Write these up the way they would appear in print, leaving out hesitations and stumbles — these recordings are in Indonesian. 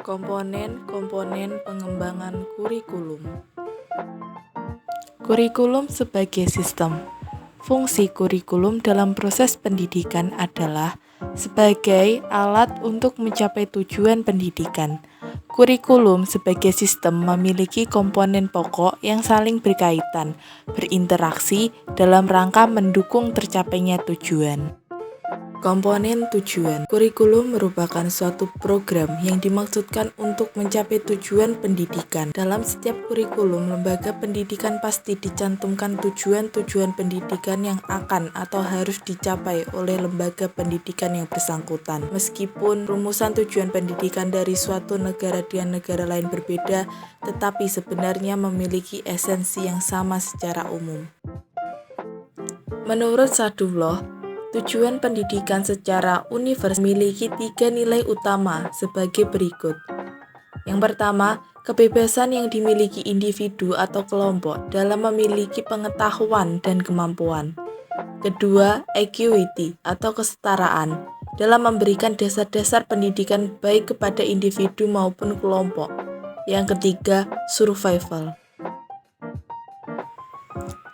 Komponen-komponen pengembangan kurikulum. Kurikulum sebagai sistem. Fungsi kurikulum dalam proses pendidikan adalah sebagai alat untuk mencapai tujuan pendidikan. Kurikulum sebagai sistem memiliki komponen pokok yang saling berkaitan, berinteraksi dalam rangka mendukung tercapainya tujuan. Komponen tujuan. Kurikulum merupakan suatu program yang dimaksudkan untuk mencapai tujuan pendidikan. Dalam setiap kurikulum, lembaga pendidikan pasti dicantumkan tujuan-tujuan pendidikan yang akan atau harus dicapai oleh lembaga pendidikan yang bersangkutan. Meskipun rumusan tujuan pendidikan dari suatu negara dengan negara lain berbeda, tetapi sebenarnya memiliki esensi yang sama secara umum. Menurut Sadullah, tujuan pendidikan secara universal memiliki 3 nilai utama sebagai berikut. Yang pertama, kebebasan yang dimiliki individu atau kelompok dalam memiliki pengetahuan dan kemampuan. Kedua, equity atau kesetaraan dalam memberikan dasar-dasar pendidikan baik kepada individu maupun kelompok. Yang ketiga, survival.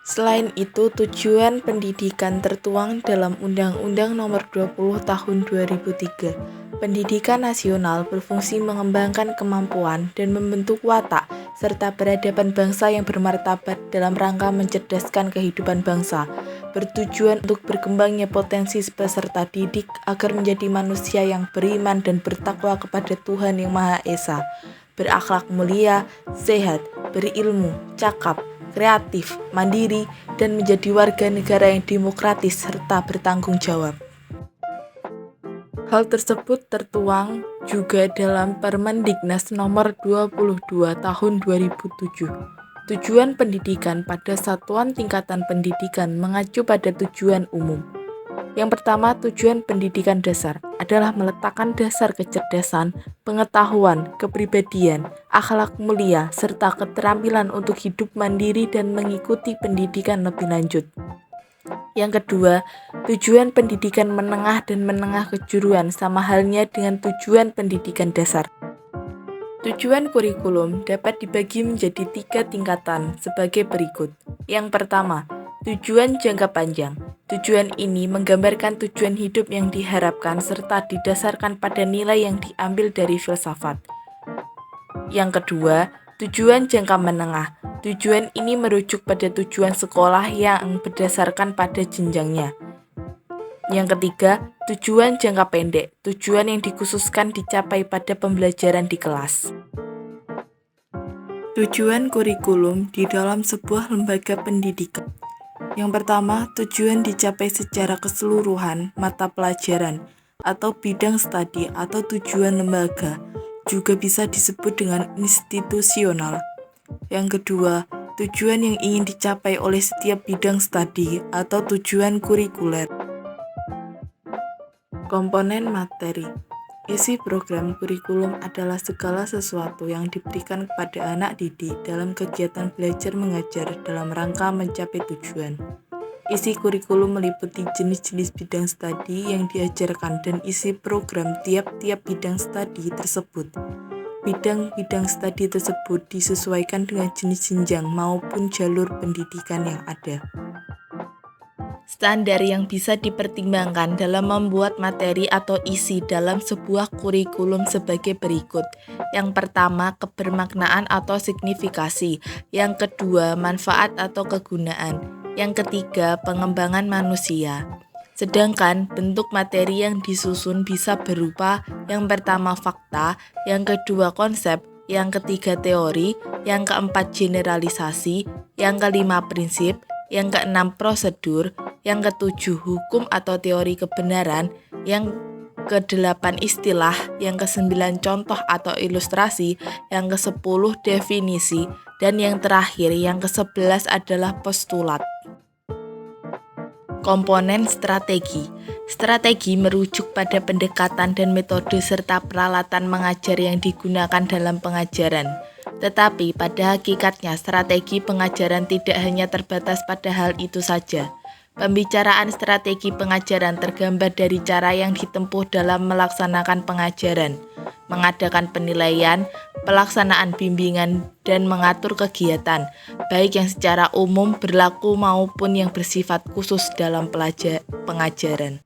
Selain itu, tujuan pendidikan tertuang dalam Undang-Undang Nomor 20 Tahun 2003. Pendidikan nasional berfungsi mengembangkan kemampuan dan membentuk watak serta peradaban bangsa yang bermartabat dalam rangka mencerdaskan kehidupan bangsa, bertujuan untuk berkembangnya potensi peserta didik agar menjadi manusia yang beriman dan bertakwa kepada Tuhan Yang Maha Esa, berakhlak mulia, sehat, berilmu, cakap, kreatif, mandiri, dan menjadi warga negara yang demokratis serta bertanggung jawab. Hal tersebut tertuang juga dalam Permendiknas Nomor 22 Tahun 2007. Tujuan pendidikan pada satuan tingkatan pendidikan mengacu pada tujuan umum. Yang pertama, tujuan pendidikan dasar adalah meletakkan dasar kecerdasan, pengetahuan, kepribadian, akhlak mulia, serta keterampilan untuk hidup mandiri dan mengikuti pendidikan lebih lanjut. Yang kedua, tujuan pendidikan menengah dan menengah kejuruan sama halnya dengan tujuan pendidikan dasar. Tujuan kurikulum dapat dibagi menjadi 3 tingkatan sebagai berikut. Yang pertama, tujuan jangka panjang. Tujuan ini menggambarkan tujuan hidup yang diharapkan serta didasarkan pada nilai yang diambil dari filsafat. Yang kedua, tujuan jangka menengah. Tujuan ini merujuk pada tujuan sekolah yang berdasarkan pada jenjangnya. Yang ketiga, tujuan jangka pendek. Tujuan yang dikhususkan dicapai pada pembelajaran di kelas. Tujuan kurikulum di dalam sebuah lembaga pendidikan. Yang pertama, tujuan dicapai secara keseluruhan mata pelajaran atau bidang studi atau tujuan lembaga, juga bisa disebut dengan institusional. Yang kedua, tujuan yang ingin dicapai oleh setiap bidang studi atau tujuan kurikuler. Komponen materi. Isi program kurikulum adalah segala sesuatu yang diberikan kepada anak didik dalam kegiatan belajar mengajar dalam rangka mencapai tujuan. Isi kurikulum meliputi jenis-jenis bidang studi yang diajarkan dan isi program tiap-tiap bidang studi tersebut. Bidang-bidang studi tersebut disesuaikan dengan jenis jenjang maupun jalur pendidikan yang ada. Standar yang bisa dipertimbangkan dalam membuat materi atau isi dalam sebuah kurikulum sebagai berikut. Yang pertama, kebermaknaan atau signifikasi. Yang kedua, manfaat atau kegunaan. Yang ketiga, pengembangan manusia. Sedangkan bentuk materi yang disusun bisa berupa yang pertama fakta, yang kedua konsep, yang ketiga teori, yang keempat generalisasi, yang kelima prinsip, yang keenam prosedur, yang ketujuh hukum atau teori kebenaran, yang kedelapan istilah, yang kesembilan contoh atau ilustrasi, yang kesepuluh definisi, dan yang terakhir yang ke-11 adalah postulat. Komponen strategi. Strategi merujuk pada pendekatan dan metode serta peralatan mengajar yang digunakan dalam pengajaran. Tetapi pada hakikatnya strategi pengajaran tidak hanya terbatas pada hal itu saja. Pembicaraan strategi pengajaran tergambar dari cara yang ditempuh dalam melaksanakan pengajaran. mengadakan penilaian, pelaksanaan bimbingan, dan mengatur kegiatan, baik yang secara umum berlaku maupun yang bersifat khusus dalam pengajaran.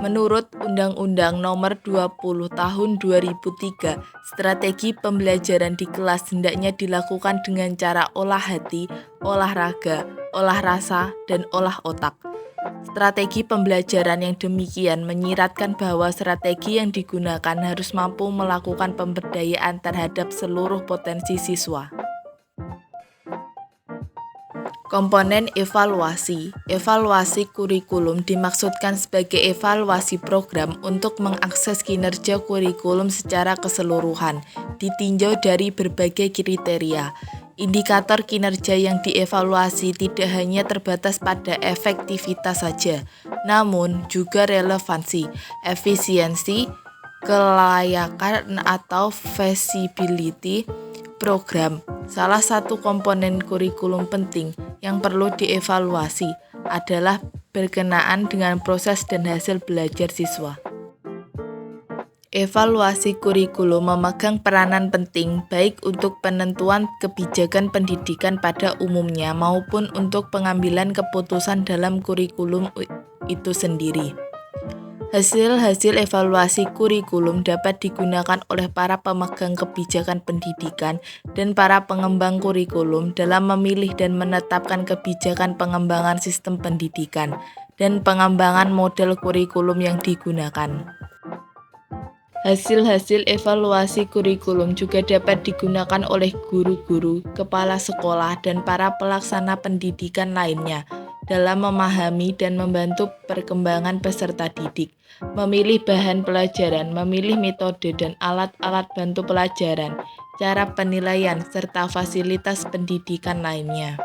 Menurut Undang-Undang Nomor 20 Tahun 2003, strategi pembelajaran di kelas hendaknya dilakukan dengan cara olah hati, olah raga, olah rasa, dan olah otak. Strategi pembelajaran yang demikian menyiratkan bahwa strategi yang digunakan harus mampu melakukan pemberdayaan terhadap seluruh potensi siswa. Komponen evaluasi. Evaluasi kurikulum dimaksudkan sebagai evaluasi program untuk mengakses kinerja kurikulum secara keseluruhan, ditinjau dari berbagai kriteria. Indikator kinerja yang dievaluasi tidak hanya terbatas pada efektivitas saja, namun juga relevansi, efisiensi, kelayakan atau feasibility program. Salah satu komponen kurikulum penting yang perlu dievaluasi adalah berkenaan dengan proses dan hasil belajar siswa. Evaluasi kurikulum memegang peranan penting baik untuk penentuan kebijakan pendidikan pada umumnya maupun untuk pengambilan keputusan dalam kurikulum itu sendiri. Hasil-hasil evaluasi kurikulum dapat digunakan oleh para pemegang kebijakan pendidikan dan para pengembang kurikulum dalam memilih dan menetapkan kebijakan pengembangan sistem pendidikan dan pengembangan model kurikulum yang digunakan. Hasil-hasil evaluasi kurikulum juga dapat digunakan oleh guru-guru, kepala sekolah, dan para pelaksana pendidikan lainnya dalam memahami dan membantu perkembangan peserta didik, memilih bahan pelajaran, memilih metode dan alat-alat bantu pelajaran, cara penilaian, serta fasilitas pendidikan lainnya.